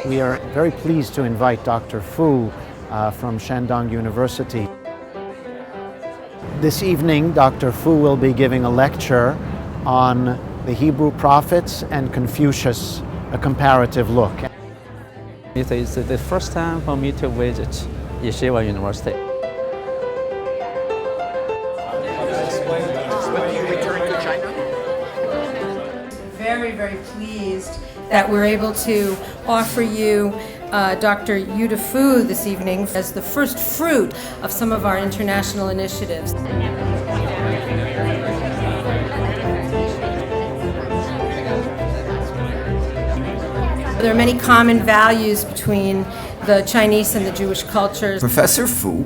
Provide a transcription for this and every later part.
We are very pleased to invite Dr. Fu from Shandong University. This evening, Dr. Fu will be giving a lecture on the Hebrew prophets and Confucius, a comparative look. It is the first time for me to visit Yeshiva University. When you return to China? Very, very pleased that we're able to offer you Dr. Youde Fu this evening as the first fruit of some of our international initiatives. There are many common values between the Chinese and the Jewish cultures. Professor Fu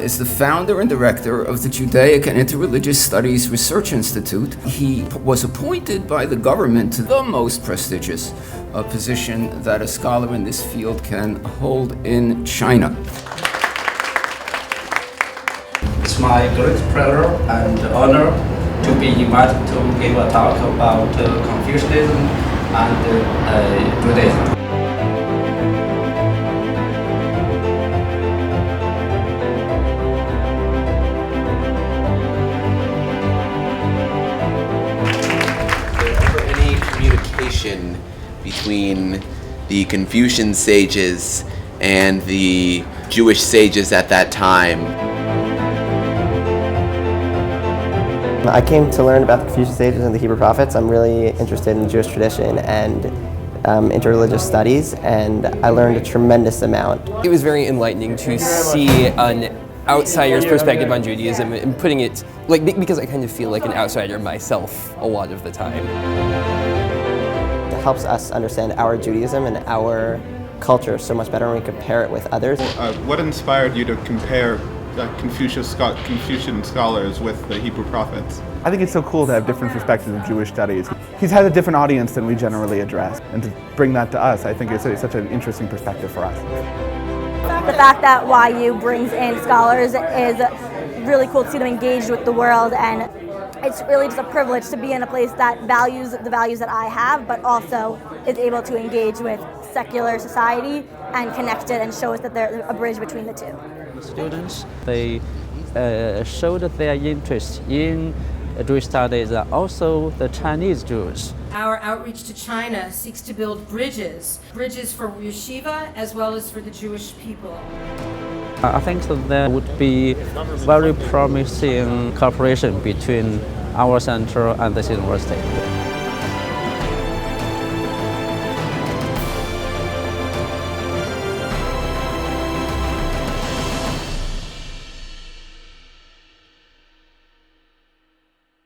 is the founder and director of the Judaic and Interreligious Studies Research Institute. He was appointed by the government to the most prestigious position that a scholar in this field can hold in China. It's my great pleasure and honor to be invited to give a talk about Confucianism and Judaism. Any communication between the Confucian sages and the Jewish sages at that time? I came to learn about the Confucian sages and the Hebrew prophets. I'm really interested in Jewish tradition and interreligious studies, and I learned a tremendous amount. It was very enlightening to see an outsider's perspective on Judaism and putting it, because I kind of feel like an outsider myself a lot of the time. It helps us understand our Judaism and our culture so much better when we compare it with others. What inspired you to compare Confucian scholars with the Hebrew prophets? I think it's so cool to have different perspectives of Jewish studies. He's had a different audience than we generally address, and to bring that to us, I think it's such an interesting perspective for us. The fact that YU brings in scholars is really cool to see them engaged with the world, and it's really just a privilege to be in a place that values the values that I have, but also is able to engage with secular society and connect it and show us that there's a bridge between the two. Students, they showed their interest in Jewish studies, also the Chinese Jews. Our outreach to China seeks to build bridges for yeshiva as well as for the Jewish people. I think that there would be very promising cooperation between our center and this university.